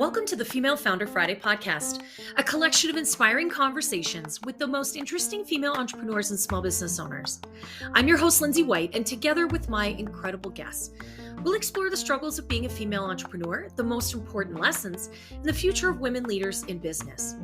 Welcome to the Female Founder Friday podcast, a collection of inspiring conversations with the most interesting female entrepreneurs and small business owners. I'm your host, Lindsay White, and together with my incredible guests, we'll explore the struggles of being a female entrepreneur, the most important lessons, and the future of women leaders in business.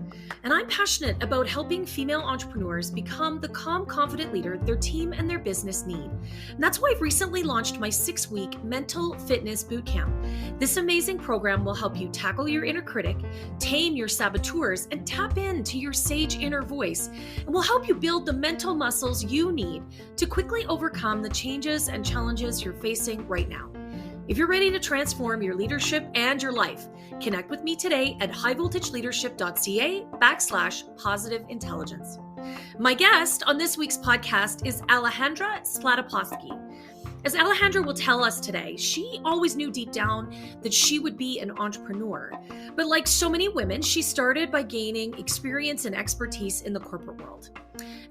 And I'm passionate about helping female entrepreneurs become the calm, confident leader their team and their business need. And that's why I've recently launched my 6-week mental fitness bootcamp. This amazing program will help you tackle your inner critic, tame your saboteurs, and tap into your sage inner voice. And will help you build the mental muscles you need to quickly overcome the changes and challenges you're facing right now. If you're ready to transform your leadership and your life, connect with me today at highvoltageleadership.ca/positive intelligence. My guest on this week's podcast is Alejandra Slatapolsky. As Alejandra will tell us today, she always knew deep down that she would be an entrepreneur. But like so many women, she started by gaining experience and expertise in the corporate world.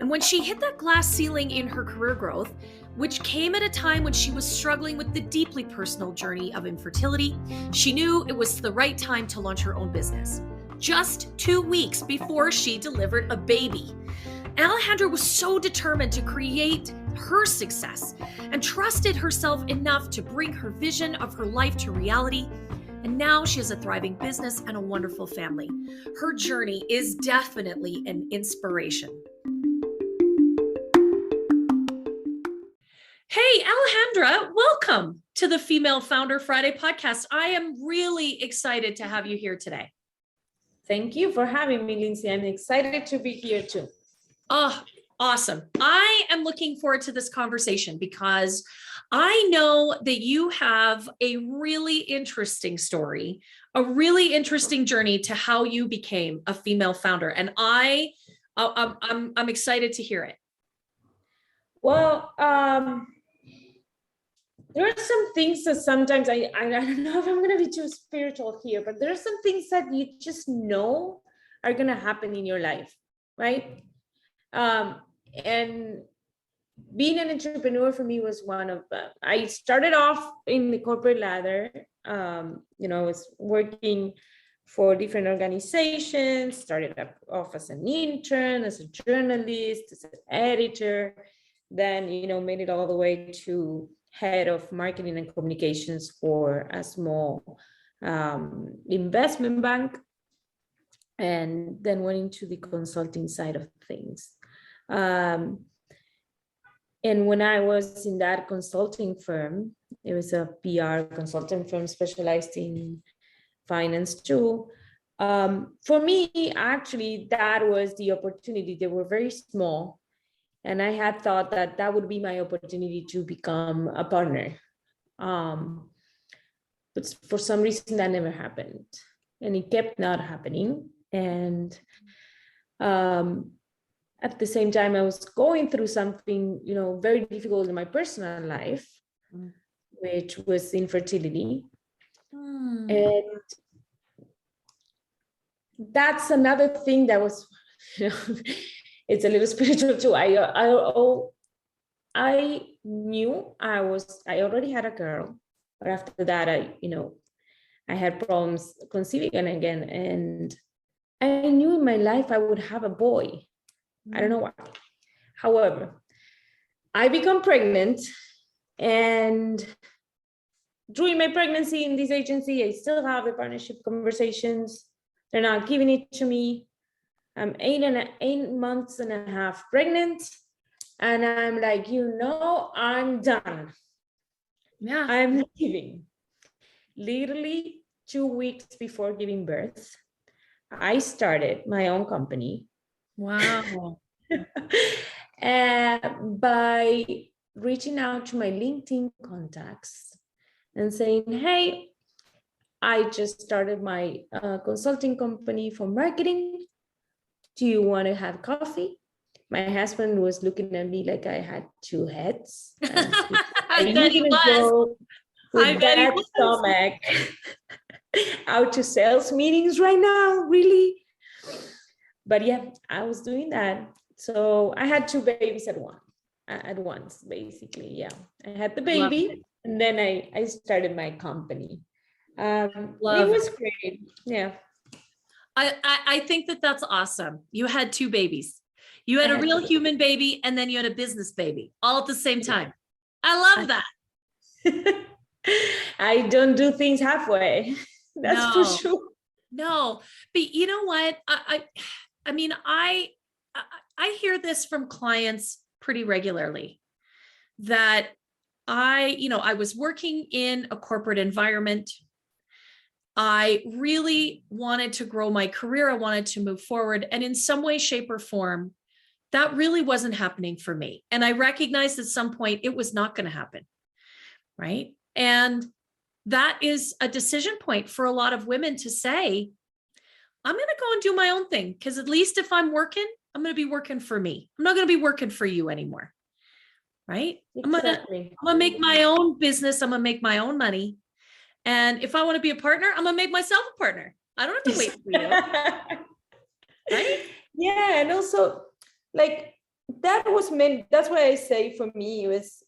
And when she hit that glass ceiling in her career growth, which came at a time when she was struggling with the deeply personal journey of infertility, she knew it was the right time to launch her own business. Just 2 weeks before she delivered a baby. Alejandra was so determined to create her success and trusted herself enough to bring her vision of her life to reality. And now she has a thriving business and a wonderful family. Her journey is definitely an inspiration. Hey, Alejandra, welcome to the Female Founder Friday podcast. I am really excited to have you here today. Thank you for having me, Lindsay. I'm excited to be here too. Oh, awesome. I am looking forward to this conversation because I know that you have a really interesting story, a really interesting journey to how you became a female founder. And I'm excited to hear it. Well, there are some things that sometimes I don't know if I'm going to be too spiritual here, but there are some things that you just know are going to happen in your life, right? And being an entrepreneur for me was one of them. I started off in the corporate ladder. I was working for different organizations, started off as an intern, as a journalist, as an editor, then, made it all the way to head of marketing and communications for a small investment bank, and then went into the consulting side of things. And when I was in that consulting firm, it was a PR consulting firm specialized in finance too. For me, actually, that was the opportunity. They were very small. And I had thought that that would be my opportunity to become a partner. But for some reason that never happened. And it kept not happening. And at the same time, I was going through something, very difficult in my personal life, which was infertility. And that's another thing that was, it's a little spiritual too. I knew I already had a girl, but after that, I had problems conceiving again. And I knew in my life I would have a boy. I don't know why. However, I become pregnant, and during my pregnancy in this agency, I still have the partnership conversations. They're not giving it to me. I'm 8 months and a half pregnant, and I'm like, I'm done. Yeah, I'm leaving. Literally 2 weeks before giving birth, I started my own company. Wow. By reaching out to my LinkedIn contacts and saying, hey, I just started my consulting company for marketing. Do you want to have coffee? My husband was looking at me like I had 2 heads. I bet he was. With that stomach out to sales meetings right now, really? But yeah, I was doing that. So I had 2 babies at once, basically. Yeah, I had the baby, and then I started my company. It was great. Yeah. I think that that's awesome. You had two babies. You had a real human baby, and then you had a business baby all at the same time. I love that. I don't do things halfway. That's for sure. No, but you know what? I mean, I hear this from clients pretty regularly that I was working in a corporate environment. I really wanted to grow my career. I wanted to move forward. And in some way, shape, or form, that really wasn't happening for me. And I recognized at some point it was not going to happen. Right. And that is a decision point for a lot of women to say, I'm going to go and do my own thing. Because at least if I'm working, I'm going to be working for me. I'm not going to be working for you anymore. Right. Exactly. I'm going to make my own business. I'm going to make my own money. And if I want to be a partner, I'm going to make myself a partner. I don't have to wait for you. Right? Yeah. And also, like, that's why I say for me, it was,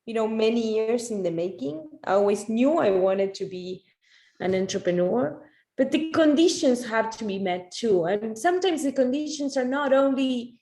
many years in the making. I always knew I wanted to be an entrepreneur, but the conditions have to be met too. And sometimes the conditions are not only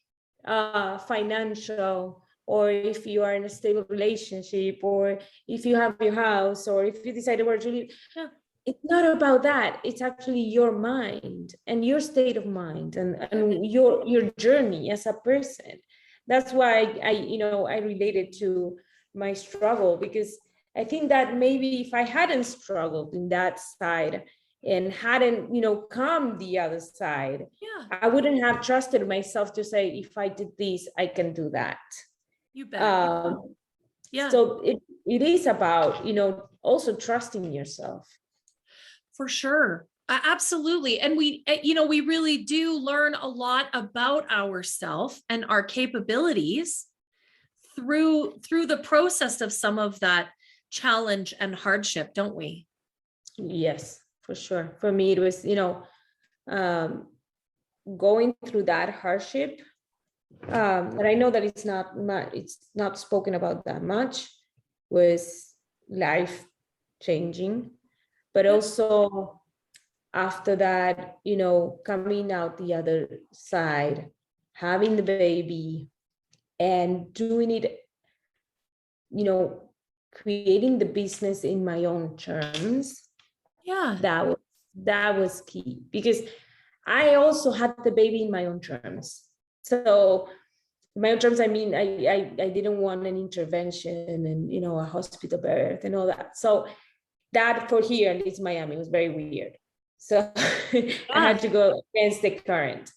financial, or if you are in a stable relationship, or if you have your house, or if you decide where to live. Yeah. It's not about that. It's actually your mind and your state of mind and your journey as a person. That's why I related to my struggle, because I think that maybe if I hadn't struggled in that side and hadn't, come the other side, I wouldn't have trusted myself to say, if I did this, I can do that. You bet. So it is about, also trusting yourself. For sure. Absolutely. And we really do learn a lot about ourselves and our capabilities through the process of some of that challenge and hardship, don't we? Yes, for sure. For me, it was, going through that hardship. And I know that it's not spoken about that much, was life changing, but also after that, coming out the other side, having the baby and doing it, creating the business in my own terms. Yeah. That was key, because I also had the baby in my own terms. So my own terms, I mean, I didn't want an intervention and, a hospital birth and all that. So that for here, at least Miami, was very weird. So I had to go against the current.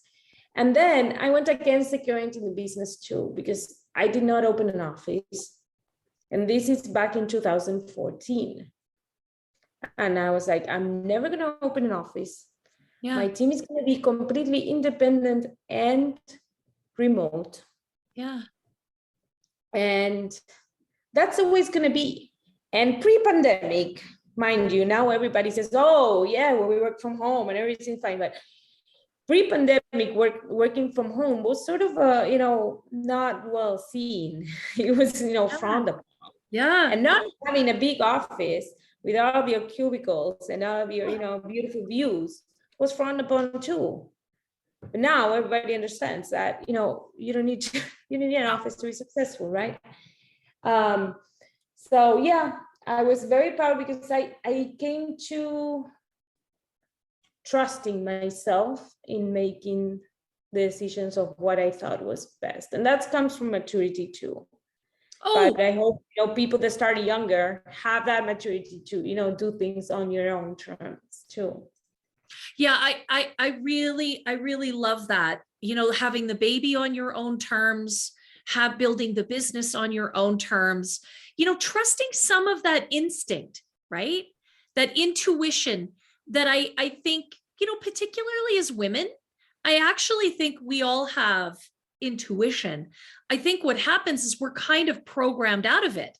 And then I went against the current in the business too, because I did not open an office. And this is back in 2014. And I was like, I'm never going to open an office. Yeah. My team is going to be completely independent and remote. Yeah. And that's always going to be. And pre-pandemic, mind you, now everybody says, oh, yeah, well, we work from home and everything's fine. But pre-pandemic, working from home was sort of, not well seen. It was, frowned upon. Yeah. And not having a big office with all of your cubicles and all of your, beautiful views was frowned upon too. But now everybody understands that, you don't need an office to be successful, right? So yeah, I was very proud because I came to trusting myself in making the decisions of what I thought was best. And that comes from maturity too. Oh. But I hope, people that start younger have that maturity to, do things on your own terms too. Yeah, I really love that. Having the baby on your own terms, building the business on your own terms, trusting some of that instinct, right? That intuition that I think, particularly as women, I actually think we all have intuition. I think what happens is we're kind of programmed out of it,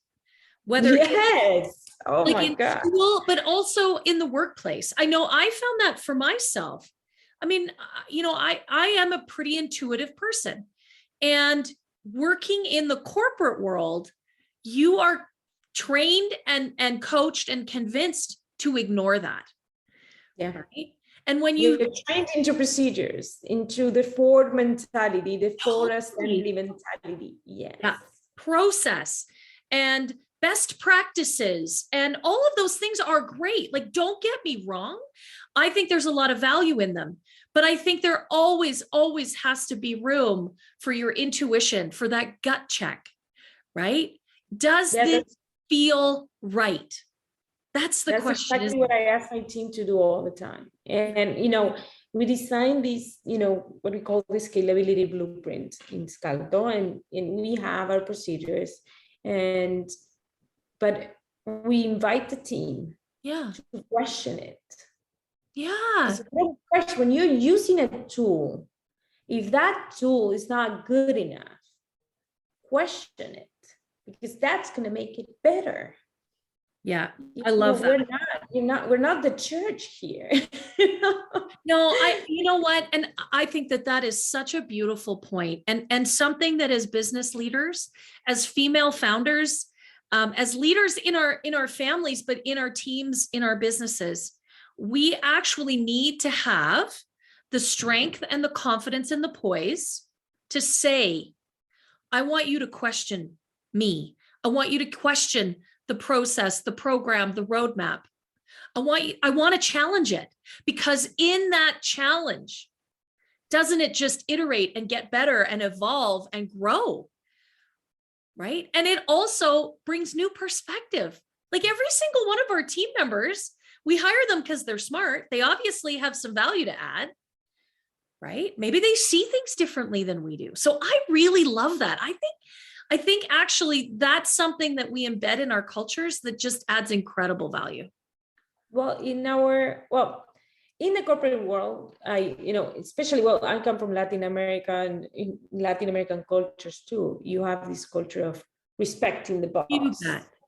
whether yes. Oh like my in God. school, but also in the workplace. I know I found that for myself. I mean, I am a pretty intuitive person, and working in the corporate world, you are trained and coached and convinced to ignore that. Yeah. Right. And when You're you trained into procedures, into the Ford mentality, the Ford totally, assembly mentality. Yes. yeah, process and best practices and all of those things are great. Like, don't get me wrong. I think there's a lot of value in them, but I think there always has to be room for your intuition, for that gut check, right? Does this feel right? That's the question. Exactly what I ask my team to do all the time. And we design this, what we call the scalability blueprint in Scalto, and we have our procedures, but we invite the team to question it. Yeah. When you're using a tool, if that tool is not good enough, question it, because that's going to make it better. Yeah, I love that. We're not the church here. No, you know what? And I think that is such a beautiful point, and something that as business leaders, as female founders, as leaders in our families, but in our teams, in our businesses, we actually need to have the strength and the confidence and the poise to say, I want you to question me. I want you to question the process, the program, the roadmap. I want to challenge it, because in that challenge, doesn't it just iterate and get better and evolve and grow? Right. And it also brings new perspective. Like, every single one of our team members, we hire them because they're smart. They obviously have some value to add. Right. Maybe they see things differently than we do. So I really love that. I think actually that's something that we embed in our cultures that just adds incredible value. Well, in the corporate world, especially, I come from Latin America, and in Latin American cultures too, you have this culture of respecting the boss.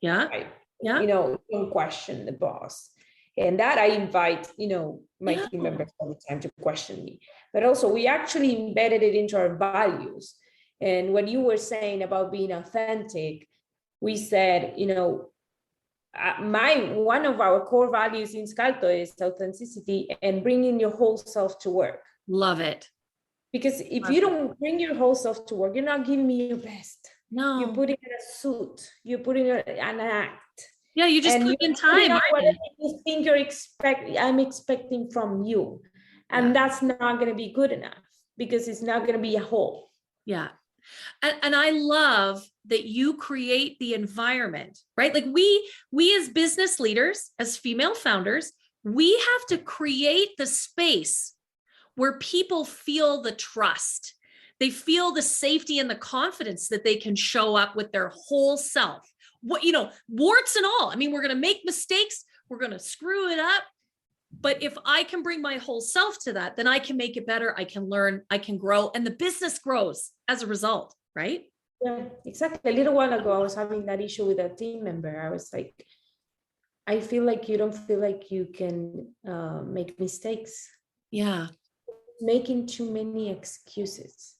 Yeah. Right? Yeah. Don't question the boss. And that I invite, my team members all the time to question me. But also, we actually embedded it into our values. And what you were saying about being authentic, we said, one of our core values in Scalto is authenticity and bringing your whole self to work. Love it. Because if you don't bring your whole self to work, you're not giving me your best. No. You're putting in a suit. You're putting in an act. Yeah, you just put in time. Whatever you think I'm expecting from you. And that's not going to be good enough, because it's not going to be a whole. Yeah. And I love that you create the environment, right? Like, we as business leaders, as female founders, we have to create the space where people feel the trust. They feel the safety and the confidence that they can show up with their whole self. Warts and all. I mean, we're going to make mistakes. We're going to screw it up. But if I can bring my whole self to that, then I can make it better. I can learn, I can grow, and the business grows as a result, right? Yeah, exactly. A little while ago, I was having that issue with a team member. I was like, I feel like you don't feel like you can make mistakes. Yeah. Making too many excuses.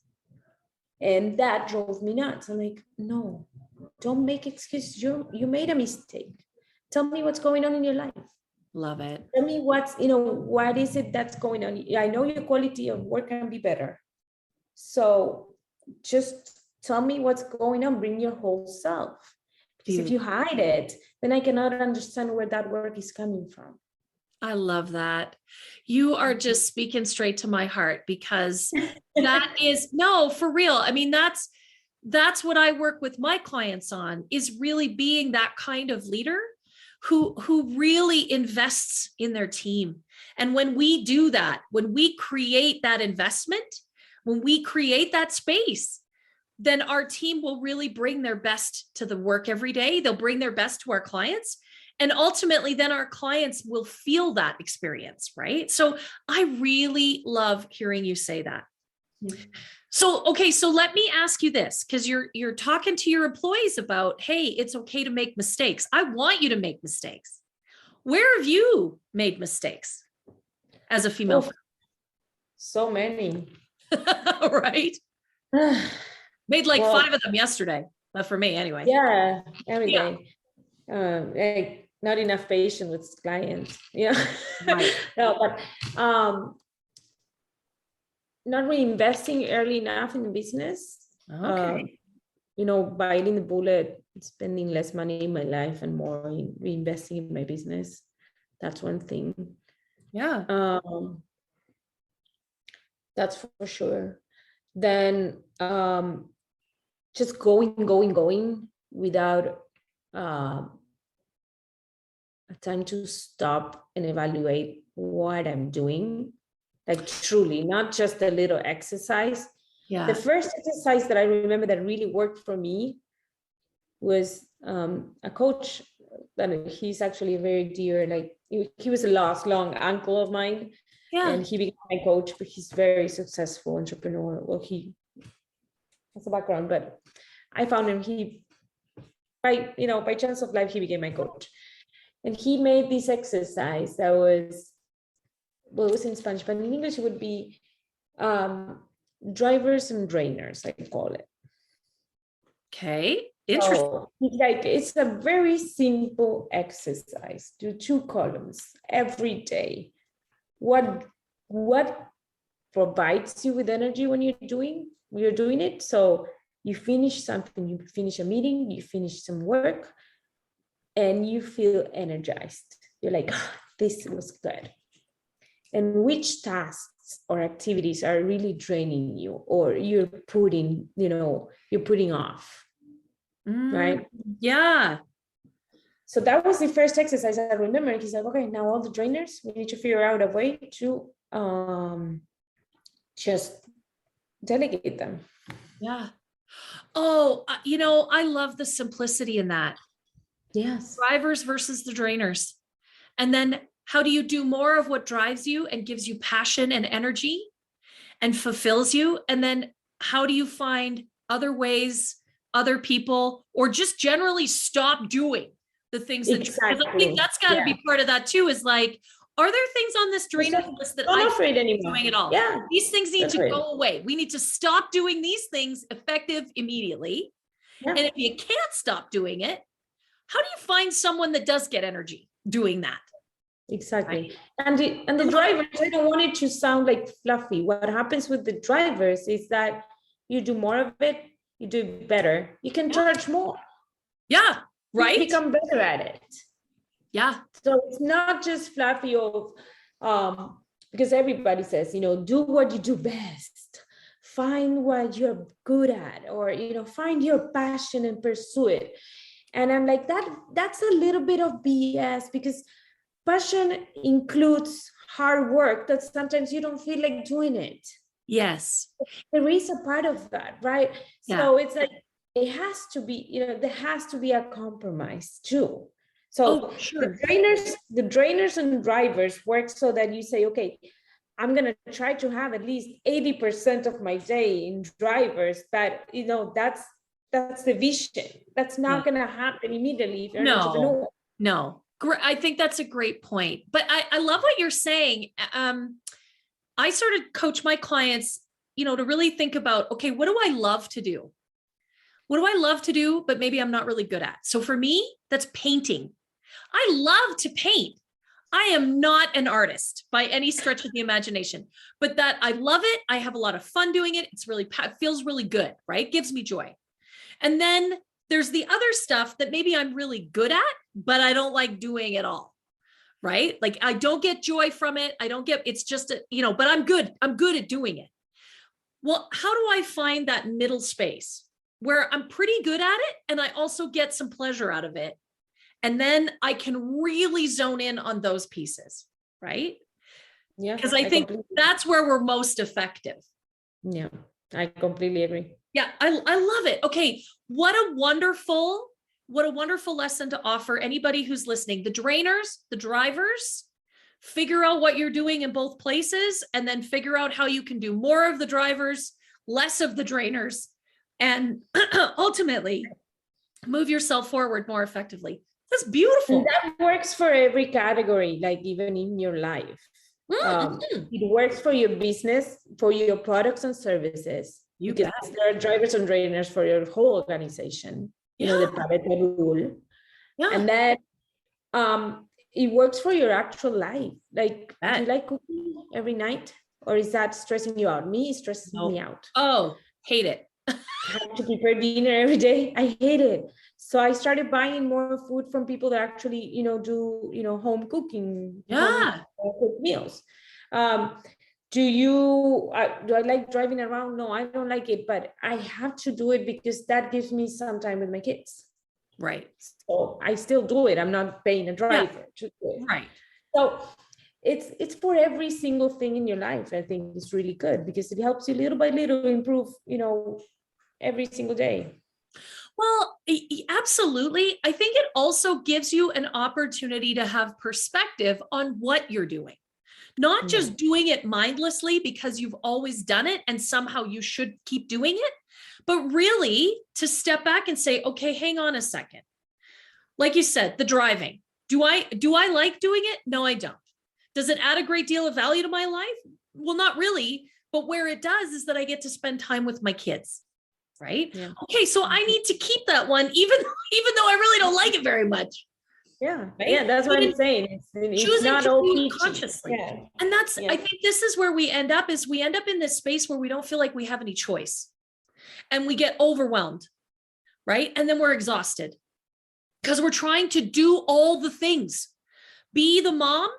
And that drove me nuts. I'm like, no, don't make excuses. You made a mistake. Tell me what's going on in your life. Love it. Tell me what is it that's going on? I know your quality of work can be better. So just tell me what's going on. Bring your whole self. Because if you hide it, then I cannot understand where that work is coming from. I love that. You are just speaking straight to my heart, because that is, no, for real. I mean, that's what I work with my clients on, is really being that kind of leader who really invests in their team. And when we do that, when we create that investment, when we create that space, then our team will really bring their best to the work every day. They'll bring their best to our clients. And ultimately, then our clients will feel that experience, right? So I really love hearing you say that. Mm-hmm. So, okay, so let me ask you this, because you're talking to your employees about, hey, it's okay to make mistakes. I want you to make mistakes. Where have you made mistakes as a female? So many. Right? Made like 5 of them yesterday, but for me anyway. Yeah, every day. not enough patience with clients. Yeah. Right. No, but not really investing early enough in the business. Okay. Biting the bullet, spending less money in my life and more in reinvesting in my business. That's one thing. Yeah. That's for sure. Then just going without a time to stop and evaluate what I'm doing. Like truly, not just a little exercise. Yeah. The first exercise that I remember that really worked for me was a coach that he's actually a very dear, like he was a long uncle of mine. Yeah. And he became my coach, but he's very successful entrepreneur. Well, he has a background, but I found him, by chance of life, he became my coach. And he made this exercise that was, well, it was in Spanish, but in English it would be drivers and drainers, I call it. Okay. Interesting. So it's a very simple exercise. Do 2 columns every day. What provides you with energy when you're doing it? So you finish something, you finish a meeting, you finish some work, and you feel energized. You're like, this was good. And which tasks or activities are really draining you, or you're putting off, right? Yeah. So that was the first exercise I remember. He's like, okay, now all the drainers, we need to figure out a way to just delegate them. Yeah. Oh, I love the simplicity in that. Yes. Drivers versus the drainers. And then how do you do more of what drives you and gives you passion and energy and fulfills you? And then how do you find other ways, other people, or just generally stop doing the things that Exactly. I think that's got to be part of that too, is like, are there things on this drainer list that I'm not doing at all? Yeah. These things need to go away. We need to stop doing these things effective immediately. Yeah. And if you can't stop doing it, how do you find someone that does get energy doing that? Exactly. Right. And the drivers, I don't want it to sound like fluffy. What happens with the drivers is that you do more of it, you do it better. You can charge more. Yeah. Right. You become better at it. Yeah. So it's not just fluffy of, because everybody says, do what you do best, find what you're good at, or, find your passion and pursue it. And I'm like, that's a little bit of BS, because passion includes hard work that sometimes you don't feel like doing it. Yes. There is a part of that, right? Yeah. So it's like, it has to be, there has to be a compromise too. So sure. the drainers and drivers work so that you say, okay, I'm going to try to have at least 80% of my day in drivers, but that's the vision. That's not going to happen immediately if you're an entrepreneur. No. I think that's a great point. But I love what you're saying. I sort of coach my clients, to really think about, okay, what do I love to do? What do I love to do, but maybe I'm not really good at? So for me, that's painting. I love to paint. I am not an artist by any stretch of the imagination, but that I love it. I have a lot of fun doing it. It feels really good, right? Gives me joy. And then there's the other stuff that maybe I'm really good at, but I don't like doing at all, right? Like I don't get joy from it. It's just, but I'm good. I'm good at doing it. Well, how do I find that middle space where I'm pretty good at it and I also get some pleasure out of it? And then I can really zone in on those pieces, right? Yeah. Because I think that's where we're most effective. Yeah, I completely agree. Yeah, I love it. Okay, what a wonderful lesson to offer anybody who's listening. The drainers, the drivers, figure out what you're doing in both places, and then figure out how you can do more of the drivers, less of the drainers, and ultimately move yourself forward more effectively. That's beautiful. And that works for every category, like even in your life. It works for your business, for your products and services. Because there are drivers and drainers for your whole organization, the private rule. Yeah. And then it works for your actual life. Like, do you Bet. like cooking every night, or is that stressing you out? Me, it stresses me out. Oh, hate it. I have to prepare dinner every day. I hate it. So I started buying more food from people that actually, do, home cooking, Yeah. home cooked meals. Do I like driving around? No, I don't like it, but I have to do it because that gives me some time with my kids. Right. So I still do it. I'm not paying a driver to do it. Right. So it's for every single thing in your life. I think it's really good because it helps you little by little improve, every single day. Well, absolutely. I think it also gives you an opportunity to have perspective on what you're doing, not just doing it mindlessly because you've always done it and somehow you should keep doing it, but really to step back and say, okay, hang on a second. Like you said, the driving. Do I like doing it? No, I don't. Does it add a great deal of value to my life? Well, not really. But where it does is that I get to spend time with my kids. Right? Yeah. Okay, so I need to keep that one, even though I really don't like it very much. Yeah, right? Yeah, that's what I'm saying. It's choosing not to all do peachy. consciously. Yeah. And that's, I think this is where we end up in this space where we don't feel like we have any choice. And we get overwhelmed, right? And then we're exhausted because we're trying to do all the things. Be the mom,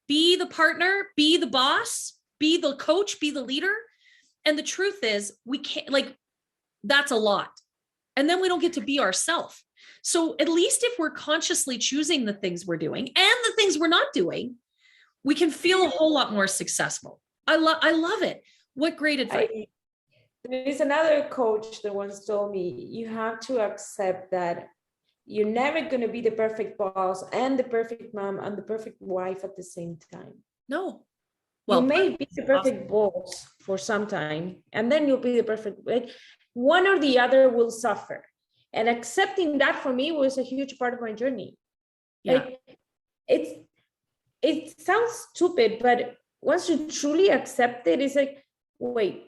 be the partner, be the boss, be the coach, be the leader. And the truth is, we can't, that's a lot. And then we don't get to be ourselves. So at least if we're consciously choosing the things we're doing and the things we're not doing, we can feel a whole lot more successful. I love it. What great advice. There's another coach that once told me, you have to accept that you're never going to be the perfect boss and the perfect mom and the perfect wife at the same time. No. Well, you may be the perfect boss for some time, and then you'll be the perfect, one or the other will suffer. And accepting that for me was a huge part of my journey. Yeah. It sounds stupid, but once you truly accept it, it's like, wait,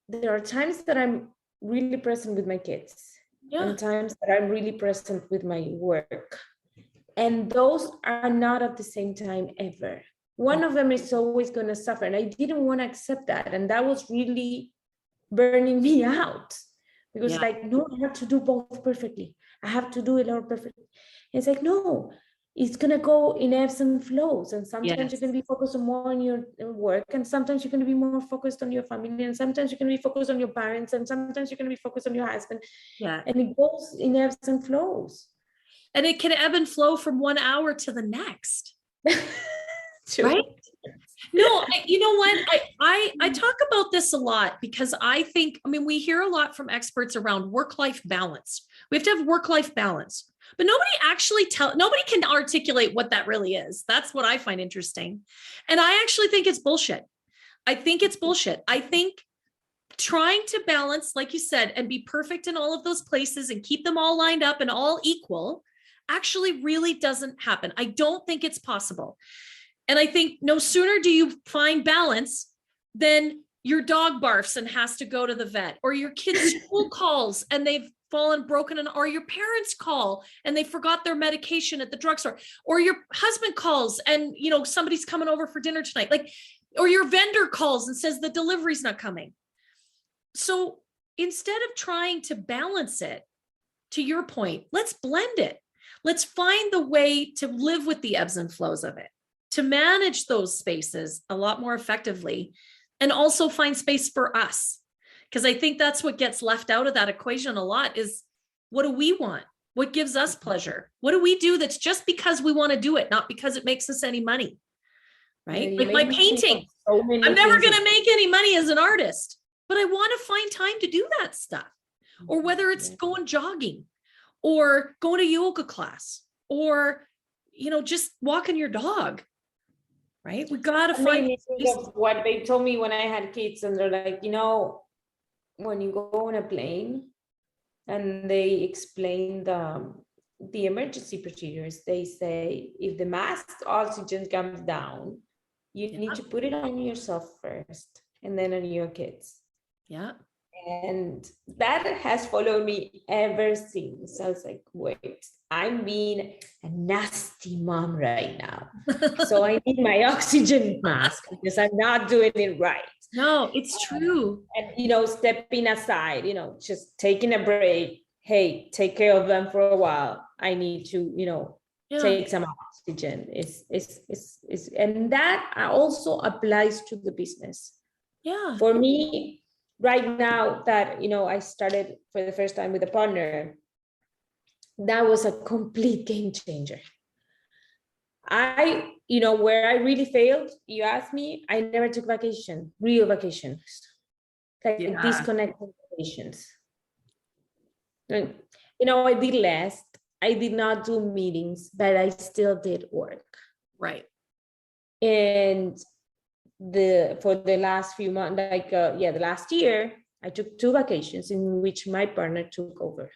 there are times that I'm really present with my kids. Yeah. And times that I'm really present with my work. And those are not at the same time ever. One of them is always going to suffer. And I didn't want to accept that. And that was really burning me out. Because no, I have to do both perfectly. I have to do it all perfectly. And it's like, no, it's going to go in ebbs and flows. And sometimes you're going to be focused more on your work. And sometimes you're going to be more focused on your family. And sometimes you're going to be focused on your parents. And sometimes you're going to be focused on your husband. Yeah. And it goes in ebbs and flows. And it can ebb and flow from 1 hour to the next. Right? No, you know what? I talk about this a lot because we hear a lot from experts around work-life balance. We have to have work-life balance, but nobody can articulate what that really is. That's what I find interesting. And I actually think it's bullshit. I think trying to balance, like you said, and be perfect in all of those places and keep them all lined up and all equal actually really doesn't happen. I don't think it's possible. And I think no sooner do you find balance than your dog barfs and has to go to the vet, or your kid's school calls and they've broken, or your parents call and they forgot their medication at the drugstore, or your husband calls and, somebody's coming over for dinner tonight, or your vendor calls and says the delivery's not coming. So instead of trying to balance it, to your point, let's blend it. Let's find the way to live with the ebbs and flows of it, to manage those spaces a lot more effectively, and also find space for us. Because I think that's what gets left out of that equation a lot is, what do we want? What gives us pleasure? What do we do that's just because we want to do it, not because it makes us any money, right? Yeah, like my painting, I'm never going to make any money as an artist, but I want to find time to do that stuff. Or whether it's going jogging or going to yoga class or, just walking your dog. Right? We got to find what they told me when I had kids, and they're like, when you go on a plane and they explain the emergency procedures, they say, if the mask oxygen comes down, you need to put it on yourself first and then on your kids. Yeah. And that has followed me ever since. I was like, wait, I'm being a nasty mom right now. So I need my oxygen mask because I'm not doing it right. No, it's true. And, stepping aside, just taking a break. Hey, take care of them for a while. I need to, take some oxygen. And that also applies to the business. Yeah. For me, right now that, I started for the first time with a partner, that was a complete game changer. Where I really failed, you asked me, I never took real vacations, like disconnected vacations. And, I did less. I did not do meetings, but I still did work. Right. And for the last few months, the last year, I took 2 vacations in which my partner took over.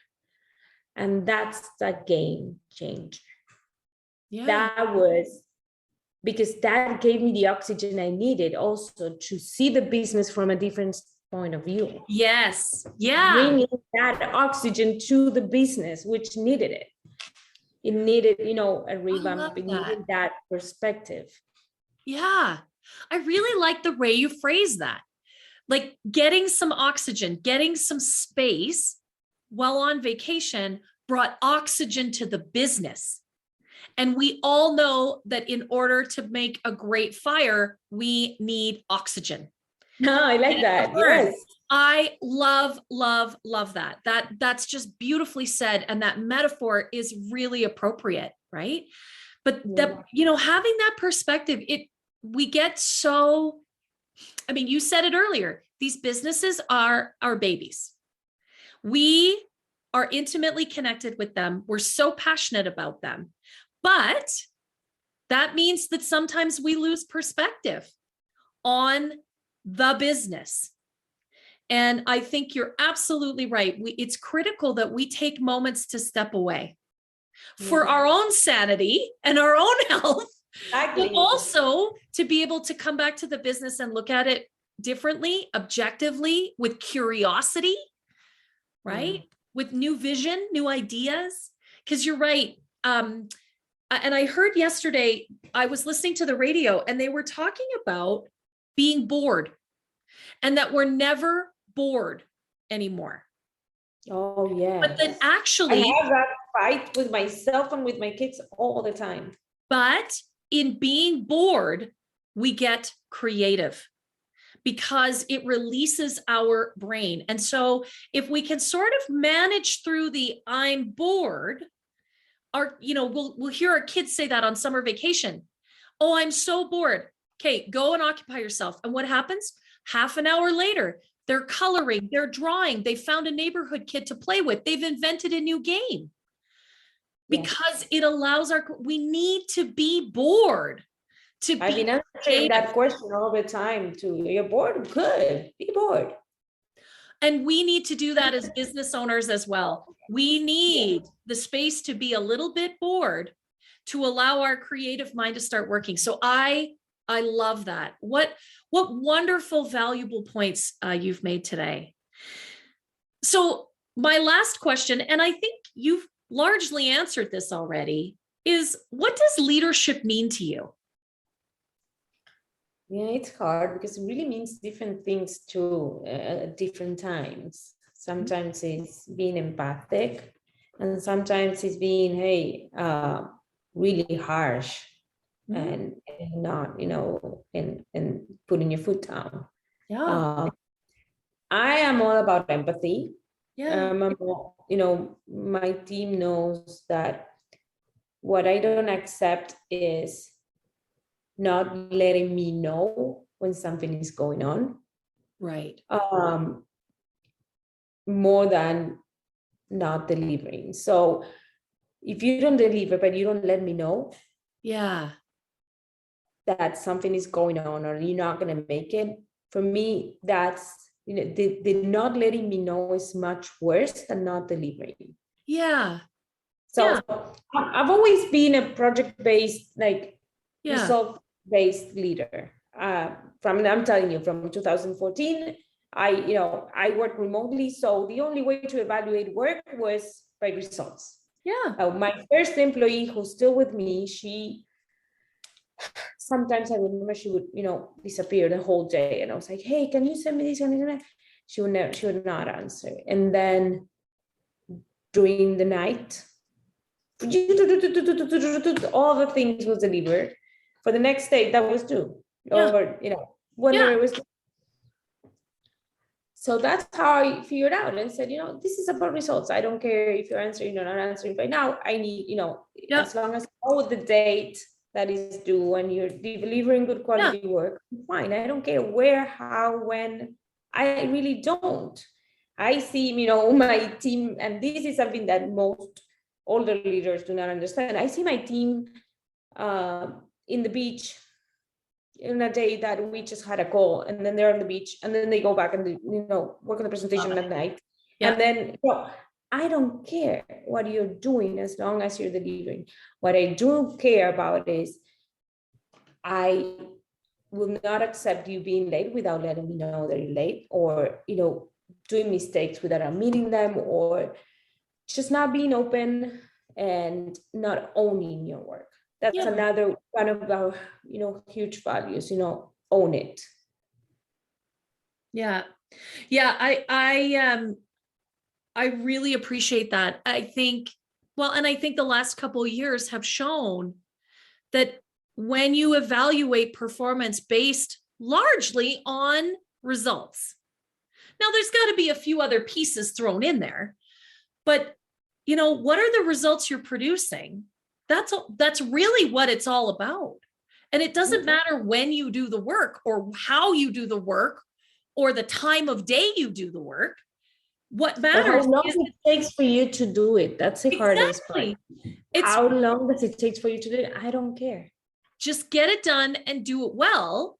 And that's a game changer. Yeah. That was because that gave me the oxygen I needed also to see the business from a different point of view. Yes. Yeah. Bringing that oxygen to the business, which needed it. It needed, a revamp. It needed that perspective. Yeah. I really like the way you phrase that. Like getting some oxygen, getting some space while on vacation brought oxygen to the business. And we all know that in order to make a great fire, we need oxygen. No, I like that. Yes. I love that. That's just beautifully said. And that metaphor is really appropriate, right? But having that perspective, we get so, you said it earlier, these businesses are our babies. We are intimately connected with them. We're so passionate about them, but that means that sometimes we lose perspective on the business. And I think you're absolutely right. It's critical that we take moments to step away for our own sanity and our own health, but also to be able to come back to the business and look at it differently, objectively, with curiosity, right? With new vision, new ideas. Because you're right. And I heard yesterday, I was listening to the radio and they were talking about being bored and that we're never bored anymore. Oh, yeah. But then actually, I have that fight with myself and with my kids all the time. But in being bored, we get creative because it releases our brain. And so if we can sort of manage through the I'm bored, we'll hear our kids say that on summer vacation. Oh, I'm so bored. Okay, go and occupy yourself. And what happens? Half an hour later, they're coloring, they're drawing, they found a neighborhood kid to play with, they've invented a new game. Because it allows we need to be bored. I've been answering that question all the time too. You're bored? Good, be bored. And we need to do that as business owners as well. We need the space to be a little bit bored to allow our creative mind to start working. So I love that. What wonderful, valuable points you've made today. So my last question, and I think you've largely answered this already, is what does leadership mean to you? Yeah, it's hard because it really means different things too at different times. Sometimes it's being empathic, and sometimes it's being, really harsh and not, and putting your foot down. Yeah. I am all about empathy. Yeah. My team knows that what I don't accept is not letting me know when something is going on. Right. More than not delivering. So if you don't deliver, but you don't let me know that something is going on or you're not going to make it, for me, that's, the not letting me know is much worse than not delivering. Yeah. So I've always been a project-based, result-based leader. I'm telling you, from 2014, I work remotely. So the only way to evaluate work was by results. Yeah. My first employee, who's still with me, sometimes I remember she would, disappear the whole day. And I was like, hey, can you send me this? She would not answer. And then during the night, all the things was delivered. For the next day, that was due. Yeah. Or, whenever it was due. So that's how I figured out and said, this is about results. I don't care if you're answering or not answering right now. I need, as long as I know the date that is due and you're delivering good quality work, fine. I don't care where, how, when. I really don't. I see, my team, and this is something that most older leaders do not understand. I see my team in the beach in a day that we just had a call, and then they're on the beach, and then they go back and work on the presentation at night. And then I don't care what you're doing as long as you're delivering. What I do care about is I will not accept you being late without letting me know that you're late, or doing mistakes without meeting them, or just not being open and not owning your work. That's another one of our, huge values, own it. Yeah. Yeah. I really appreciate that. I think the last couple of years have shown that when you evaluate performance based largely on results, now there's got to be a few other pieces thrown in there, but what are the results you're producing? That's really what it's all about. And it doesn't matter when you do the work or how you do the work or the time of day you do the work. What matters how long it takes for you to do it. That's the hardest part. How long does it take for you to do it? I don't care. Just get it done and do it well.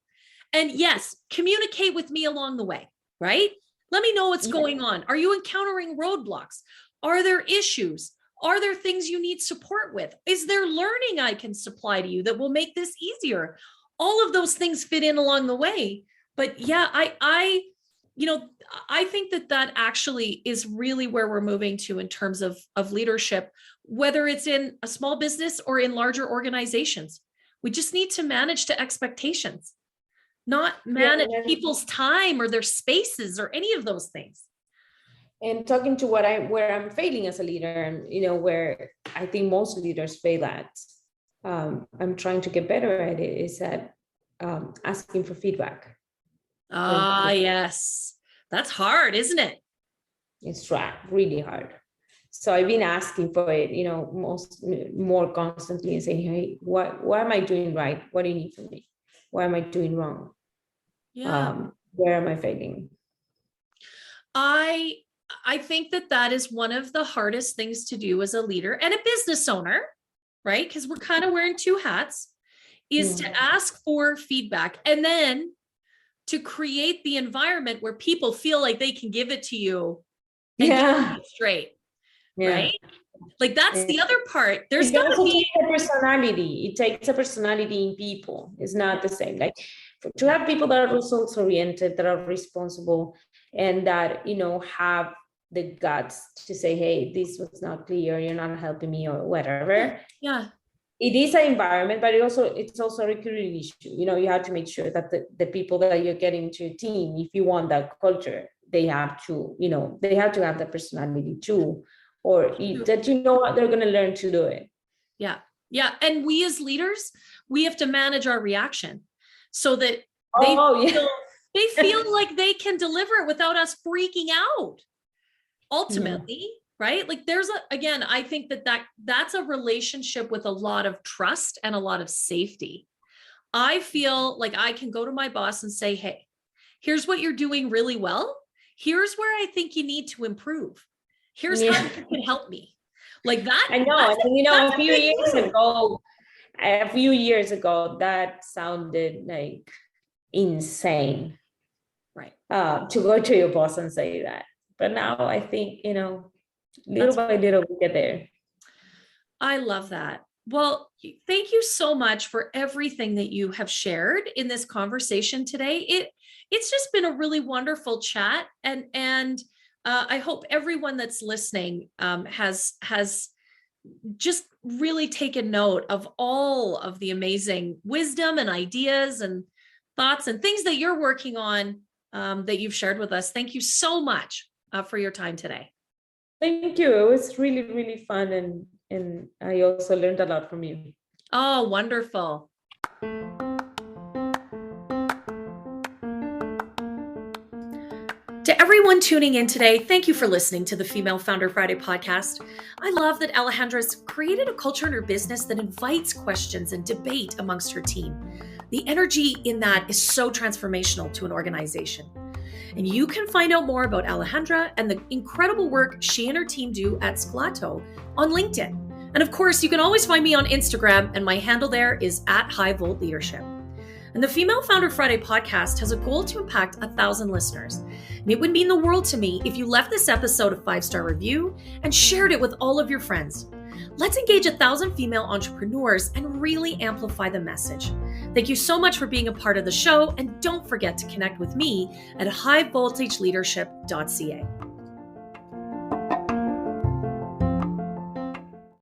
And yes, communicate with me along the way, right? Let me know what's going on. Are you encountering roadblocks? Are there issues? Are there things you need support with? Is there learning I can supply to you that will make this easier? All of those things fit in along the way. But yeah, I think that actually is really where we're moving to in terms of leadership, whether it's in a small business or in larger organizations. We just need to manage to expectations, not manage people's time or their spaces or any of those things. And talking to where I'm failing as a leader, and where I think most leaders fail at, I'm trying to get better at it, is at asking for feedback. Yes. That's hard, isn't it? It's really hard. So I've been asking for it, more constantly, and saying, hey, what am I doing right? What do you need from me? What am I doing wrong? Where am I failing? I think that is one of the hardest things to do as a leader and a business owner, right? Because we're kind of wearing two hats, is to ask for feedback and then to create the environment where people feel like they can give it to you and keep it straight, right? Like that's the other part. There's got to be a personality. It takes a personality in people. It's not the same. Like to have people that are results oriented, that are responsible, and that have the guts to say, hey, this was not clear, you're not helping me, or whatever. It is an environment, but it's also a recruiting issue. You have to make sure that the people that you're getting to your team, if you want that culture, they have to have that personality too, or that they're going to learn to do it. Yeah. And we as leaders, we have to manage our reaction so that they feel like they can deliver it without us freaking out. Ultimately, right? Like I think that's a relationship with a lot of trust and a lot of safety. I feel like I can go to my boss and say, hey, here's what you're doing really well. Here's where I think you need to improve. Here's how you can help me. Like that. I know. A few years ago, that sounded like insane. Right. To go to your boss and say that. But now I think, little by little we get there. I love that. Well, thank you so much for everything that you have shared in this conversation today. It's just been a really wonderful chat, and I hope everyone that's listening has just really taken note of all of the amazing wisdom and ideas and thoughts and things that you're working on, that you've shared with us. Thank you so much for your time today. Thank you. It was really, really fun. And I also learned a lot from you. Oh, wonderful. To everyone tuning in today, thank you for listening to the Female Founder Friday podcast. I love that Alejandra's created a culture in her business that invites questions and debate amongst her team. The energy in that is so transformational to an organization. And you can find out more about Alejandra and the incredible work she and her team do at Scalto on LinkedIn. And of course, you can always find me on Instagram, and my handle there is @HighVoltLeadership. And the Female Founder Friday podcast has a goal to impact 1,000 listeners. And it would mean the world to me if you left this episode a 5-star review and shared it with all of your friends. Let's engage 1,000 female entrepreneurs and really amplify the message. Thank you so much for being a part of the show, and don't forget to connect with me at highvoltageleadership.ca.